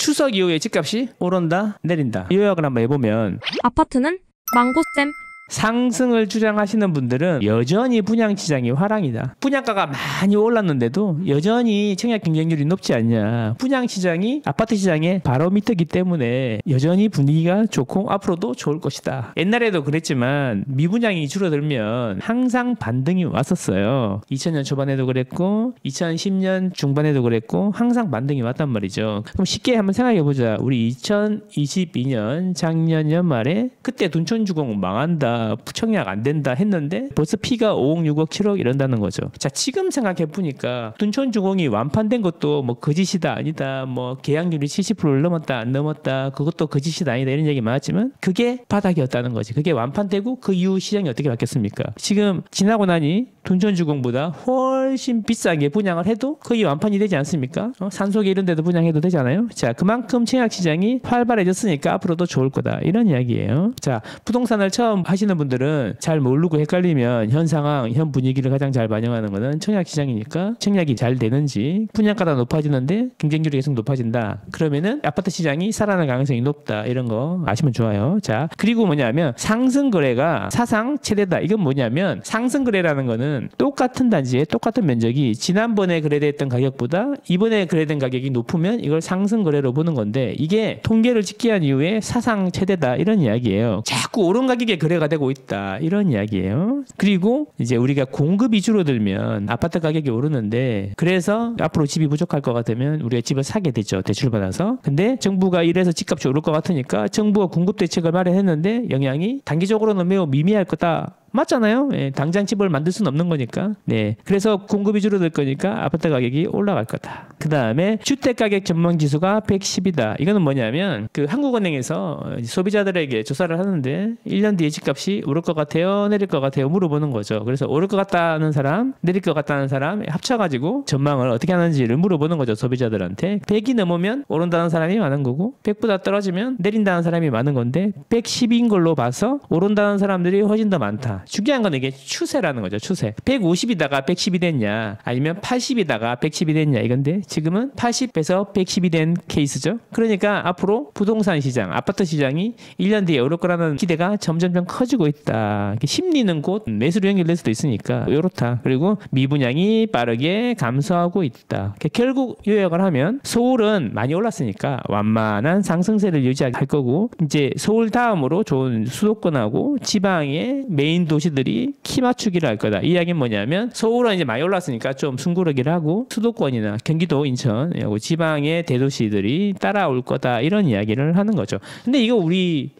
추석 이후에 집값이 오른다 내린다. 요약을 한번 해보면 아파트는 망고쌤. 상승을 주장하시는 분들은 여전히 분양시장이 화랑이다. 분양가가 많이 올랐는데도 여전히 청약 경쟁률이 높지 않냐. 분양시장이 아파트 시장의 바로 밑이기 때문에 여전히 분위기가 좋고 앞으로도 좋을 것이다. 옛날에도 그랬지만 미분양이 줄어들면 항상 반등이 왔었어요. 2000년 초반에도 그랬고 2010년 중반에도 그랬고 항상 반등이 왔단 말이죠. 그럼 쉽게 한번 생각해보자. 우리 2022년 작년 연말에 그때 둔촌주공 망한다. 청약 안 된다 했는데 벌써 피가 5억, 6억, 7억 이런다는 거죠. 자, 지금 생각해 보니까 둔촌주공이 완판된 것도 뭐 거짓이다 아니다, 뭐 계약률이 70%를 넘었다 안 넘었다 그것도 거짓이다 아니다 이런 얘기 많았지만 그게 바닥이었다는 거지. 그게 완판되고 그 이후 시장이 어떻게 바뀌었습니까? 지금 지나고 나니 둔촌주공보다 훨씬 비싸게 분양을 해도 거의 완판이 되지 않습니까? 산속에 이런 데도 분양해도 되잖아요. 자, 그만큼 청약시장이 활발해졌으니까 앞으로도 좋을 거다 이런 이야기예요. 자, 부동산을 처음 하시는 분들은 잘 모르고 헷갈리면 현 상황, 현 분위기를 가장 잘 반영하는 거는 청약시장이니까 청약이 잘 되는지 분양가가 높아지는데 경쟁률이 계속 높아진다. 그러면은 아파트 시장이 살아날 가능성이 높다. 이런 거 아시면 좋아요. 자, 그리고 뭐냐면 상승거래가 사상 최대다. 이건 뭐냐면 상승거래라는 거는 똑같은 단지에 똑같은 면적이 지난번에 거래됐던 가격보다 이번에 거래된 가격이 높으면 이걸 상승거래로 보는 건데 이게 통계를 집계한 이후에 사상 최대다. 이런 이야기예요. 자꾸 오른 가격에 거래가 되고 있다 이런 이야기예요. 그리고 이제 우리가 공급이 줄어들면 아파트 가격이 오르는데 그래서 앞으로 집이 부족할 것 같으면 우리가 집을 사게 되죠. 대출 받아서. 근데 정부가 이래서 집값이 오를 것 같으니까 정부가 공급 대책을 마련했는데 영향이 단기적으로는 매우 미미할 거다. 맞잖아요. 예, 당장 집을 만들 수는 없는 거니까. 네, 그래서 공급이 줄어들 거니까 아파트 가격이 올라갈 거다. 그 다음에 주택가격 전망지수가 110이다. 이거는 뭐냐면 그 한국은행에서 소비자들에게 조사를 하는데 1년 뒤에 집값이 오를 것 같아요, 내릴 것 같아요 물어보는 거죠. 그래서 오를 것 같다는 사람, 내릴 것 같다는 사람 합쳐가지고 전망을 어떻게 하는지를 물어보는 거죠. 소비자들한테. 100이 넘으면 오른다는 사람이 많은 거고 100보다 떨어지면 내린다는 사람이 많은 건데 110인 걸로 봐서 오른다는 사람들이 훨씬 더 많다. 중요한 건 이게 추세라는 거죠. 추세. 150이다가 110이 됐냐 아니면 80이다가 110이 됐냐 이건데 지금은 80에서 110이 된 케이스죠. 그러니까 앞으로 부동산 시장, 아파트 시장이 1년 뒤에 오를 거라는 기대가 점점점 커지고 있다. 심리는 곧 매수로 연결될 수도 있으니까 이렇다. 그리고 미분양이 빠르게 감소하고 있다. 결국 요약을 하면 서울은 많이 올랐으니까 완만한 상승세를 유지할 거고 이제 서울 다음으로 좋은 수도권하고 지방의 메인 도시들이 키 맞추기를 할 거다. 이 이야기는 뭐냐면 서울은 이제 많이 올랐으니까 좀 숨고르기를 하고 수도권이나 경기도, 인천, 지방의 대도시들이 따라올 거다. 이런 이야기를 하는 거죠. 근데 이거 우리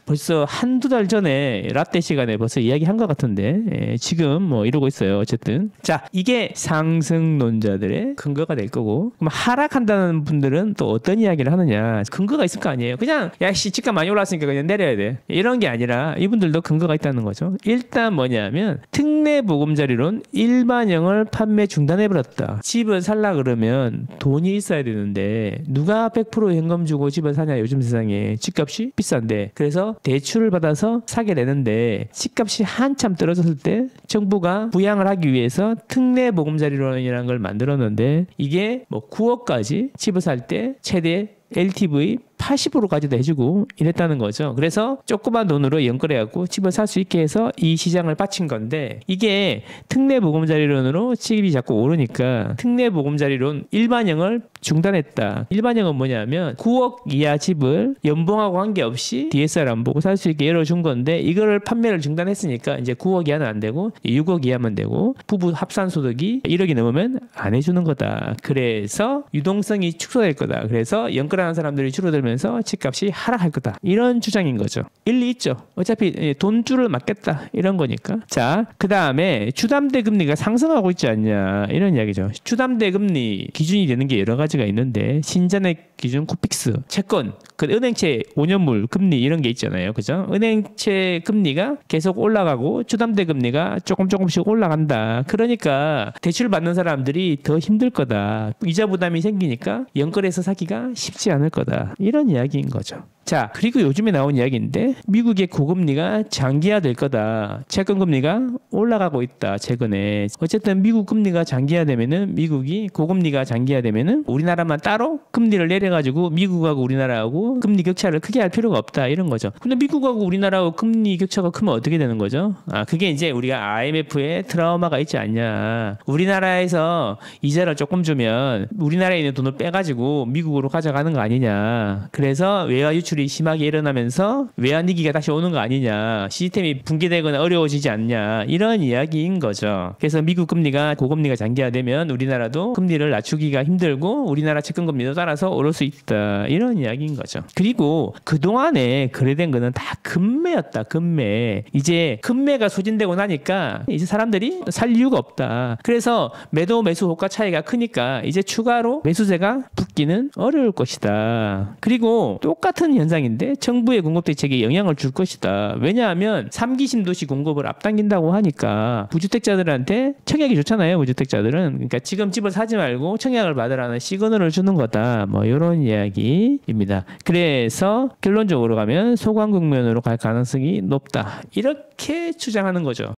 벌써 한두 달 전에 라떼 시간에 벌써 이야기한 것 같은데 지금 뭐 이러고 있어요. 어쨌든 자, 이게 상승론자들의 근거가 될 거고 그럼 하락한다는 분들은 또 어떤 이야기를 하느냐. 근거가 있을 거 아니에요. 그냥 야씨 집값 많이 올랐으니까 그냥 내려야 돼. 이런 게 아니라 이분들도 근거가 있다는 거죠. 일단 뭐냐면 특례보금자리론 일반형을 판매 중단해버렸다. 집을 살라 그러면 돈이 있어야 되는데 누가 100% 현금 주고 집을 사냐. 요즘 세상에 집값이 비싼데. 그래서 대출을 받아서 사게 되는데 집값이 한참 떨어졌을 때 정부가 부양을 하기 위해서 특례보금자리론이라는 걸 만들었는데 이게 뭐 9억까지 집을 살 때 최대 LTV 80%까지도 해주고 이랬다는 거죠. 그래서 조그만 돈으로 연끌해갖고 집을 살 수 있게 해서 이 시장을 바친 건데 이게 특례보금자리론으로 집이 자꾸 오르니까 특례보금자리론 일반형을 중단했다. 일반형은 뭐냐면 9억 이하 집을 연봉하고 관계없이 DSR 안 보고 살 수 있게 열어준 건데 이거를 판매를 중단했으니까 이제 9억 이하는 안 되고 6억 이하면 되고 부부 합산소득이 1억이 넘으면 안 해주는 거다. 그래서 유동성이 축소될 거다. 그래서 연끌하는 사람들이 줄어들면 집값이 하락할 거다. 이런 주장인 거죠. 일리 있죠. 어차피 돈줄을 맞겠다. 이런 거니까. 자, 그 다음에 주담대 금리가 상승하고 있지 않냐. 이런 이야기죠. 주담대 금리 기준이 되는 게 여러 가지가 있는데 신잔액 기준 코픽스, 채권, 그 은행채 5년물 금리 이런 게 있잖아요. 그죠? 은행채 금리가 계속 올라가고 주담대 금리가 조금씩 올라간다. 그러니까 대출 받는 사람들이 더 힘들 거다. 이자 부담이 생기니까 연끌해서 사기가 쉽지 않을 거다. 이런 이야기인 거죠. 자, 자, 그리고 요즘에 나온 이야기인데 미국의 고금리가 장기화될 거다. 채권 금리가 올라가고 있다. 최근에. 어쨌든 미국 금리가 장기화되면은 미국이 고금리가 장기화되면은 우리나라만 따로 금리를 내려가지고 미국하고 우리나라하고 금리 격차를 크게 할 필요가 없다. 이런 거죠. 근데 미국하고 우리나라하고 금리 격차가 크면 어떻게 되는 거죠? 그게 이제 우리가 IMF의 트라우마가 있지 않냐. 우리나라에서 이자를 조금 주면 우리나라에 있는 돈을 빼가지고 미국으로 가져가는 거 아니냐. 그래서 외화 유출이 심하게 일어나면서 외환위기가 다시 오는 거 아니냐. 시스템이 붕괴되거나 어려워지지 않냐. 이런 이야기인 거죠. 그래서 미국 금리가 고금리가 장기화되면 우리나라도 금리를 낮추기가 힘들고 우리나라 채권금리도 따라서 오를 수 있다. 이런 이야기인 거죠. 그리고 그동안에 거래된 거는 다 금매였다. 금매. 이제 금매가 소진되고 나니까 이제 사람들이 살 이유가 없다. 그래서 매도 매수 호가 차이가 크니까 이제 추가로 매수세가 붙기는 어려울 것이다. 그리고 똑같은 현상인데 정부의 공급 대책에 영향을 줄 것이다. 왜냐하면 3기 신도시 공급을 앞당긴다고 하니까 무주택자들한테 청약이 좋잖아요. 무주택자들은. 그러니까 지금 집을 사지 말고 청약을 받으라는 시그널을 주는 거다. 뭐 이런 이야기입니다. 그래서 결론적으로 가면 소강 국면으로 갈 가능성이 높다. 이렇게 주장하는 거죠.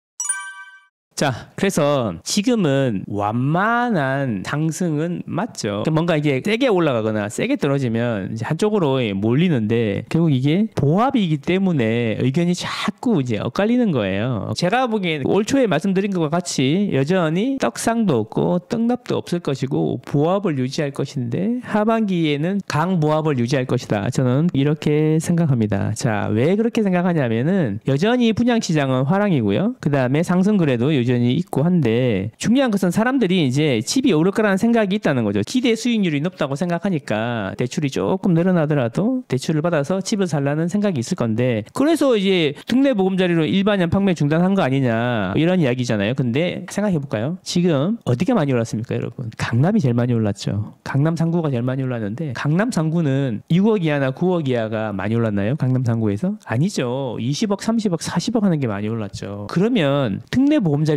자, 그래서 지금은 완만한 상승은 맞죠. 뭔가 이게 세게 올라가거나 세게 떨어지면 이제 한쪽으로 몰리는데 결국 이게 보합이기 때문에 의견이 자꾸 이제 엇갈리는 거예요. 제가 보기엔 올 초에 말씀드린 것과 같이 여전히 떡상도 없고 떡납도 없을 것이고 보합을 유지할 것인데 하반기에는 강보합을 유지할 것이다. 저는 이렇게 생각합니다. 자, 왜 그렇게 생각하냐면은 여전히 분양시장은 화랑이고요. 그 다음에 상승거래도 여전히 있고 한데 중요한 것은 사람들이 이제 집이 오를 거라는 생각이 있다는 거죠. 기대 수익률이 높다고 생각하니까 대출이 조금 늘어나더라도 대출을 받아서 집을 살라는 생각이 있을 건데 그래서 이제 특례보금자리로 일반형 판매 중단한 거 아니냐 이런 이야기잖아요. 근데 생각해 볼까요? 지금 어디가 많이 올랐습니까, 여러분? 강남이 제일 많이 올랐죠. 강남 상구가 제일 많이 올랐는데 강남 상구는 6억 이하나 9억 이하가 많이 올랐나요? 강남 상구에서? 아니죠. 20억, 30억, 40억 하는 게 많이 올랐죠. 그러면 특례보금자리론이랑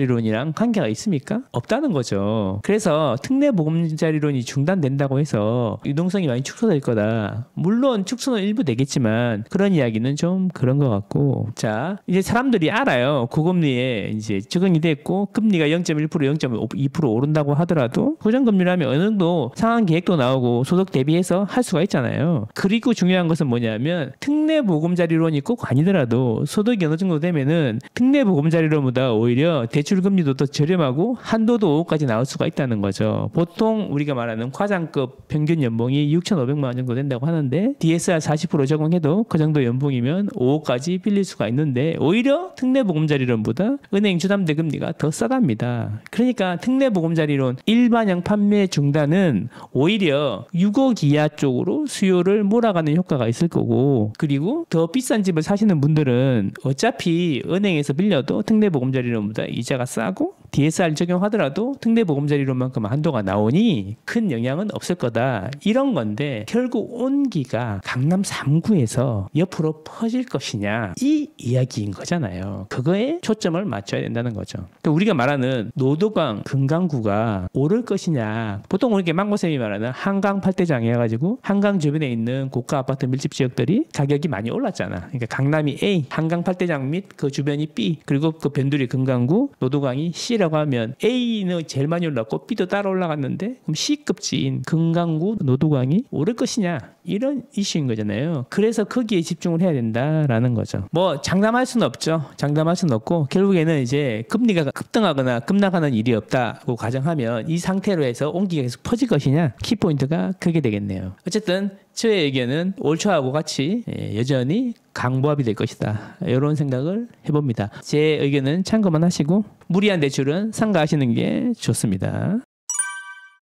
관계가 있습니까? 없다는 거죠. 그래서 특례보금자리론이 중단된다고 해서 유동성이 많이 축소될 거다. 물론 축소는 일부 되겠지만 그런 이야기는 좀 그런 것 같고 자 이제 사람들이 알아요. 고금리에 이제 적응이 됐고 금리가 0.1% 0.2% 오른다고 하더라도 고정금리라면 어느 정도 상한 계획도 나오고 소득 대비해서 할 수가 있잖아요. 그리고 중요한 것은 뭐냐면 특례보금자리론이 꼭 아니더라도 소득이 어느 정도 되면은 특례보금자리론보다 오히려 대출금리도 더 저렴하고 한도도 5억까지 나올 수가 있다는 거죠. 보통 우리가 말하는 과장급 평균 연봉이 6,500만 원 정도 된다고 하는데 DSR 40% 적용해도 그 정도 연봉이면 5억까지 빌릴 수가 있는데 오히려 특례보금자리론보다 은행 주담대 금리가 더 싸답니다. 그러니까 특례보금자리론 일반형 판매 중단은 오히려 6억 이하 쪽으로 수요를 몰아가는 효과가 있을 거고 그리고 더 비싼 집을 사시는 분들은 어차피 은행에서 빌려도 특례보금자리론보다 이자가 싸고 DSR 적용하더라도 특례보금자리론만큼 한도가 나오니 큰 영향은 없을 거다. 이런 건데 결국 온기가 강남 3구에서 옆으로 퍼질 것이냐 이 이야기인 거잖아요. 그거에 초점을 맞춰야 된다는 거죠. 그러니까 우리가 말하는 노도강, 금강구가 오를 것이냐 보통 우리가 망고쌤이 말하는 한강 팔대장 해가지고 한강 주변에 있는 고가 아파트 밀집 지역들이 가격이 많이 올랐잖아. 그러니까 강남이 A, 한강 팔대장 및 그 주변이 B 그리고 그 변두리 금강구, 노도강이 C라고 하면 A는 제일 많이 올랐고 B도 따라 올라갔는데 그럼 C급지인 금강구, 노도강이 오를 것이냐 이런 이슈인 거잖아요. 그래서 거기에 집중을 해야 된다라는 거죠. 뭐 장담할 수는 없죠. 장담할 수는 없고 결국에는 이제 금리가 급등하거나 급락하는 일이 없다고 가정하면 이 상태로 해서 온기가 계속 퍼질 것이냐 키포인트가 그게 되겠네요. 어쨌든 저의 의견은 올 초하고 같이 여전히 강보합이 될 것이다. 이런 생각을 해봅니다. 제 의견은 참고만 하시고 무리한 대출은 삼가하시는 게 좋습니다.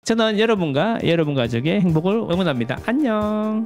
저는 여러분과 여러분 가족의 행복을 응원합니다. 안녕.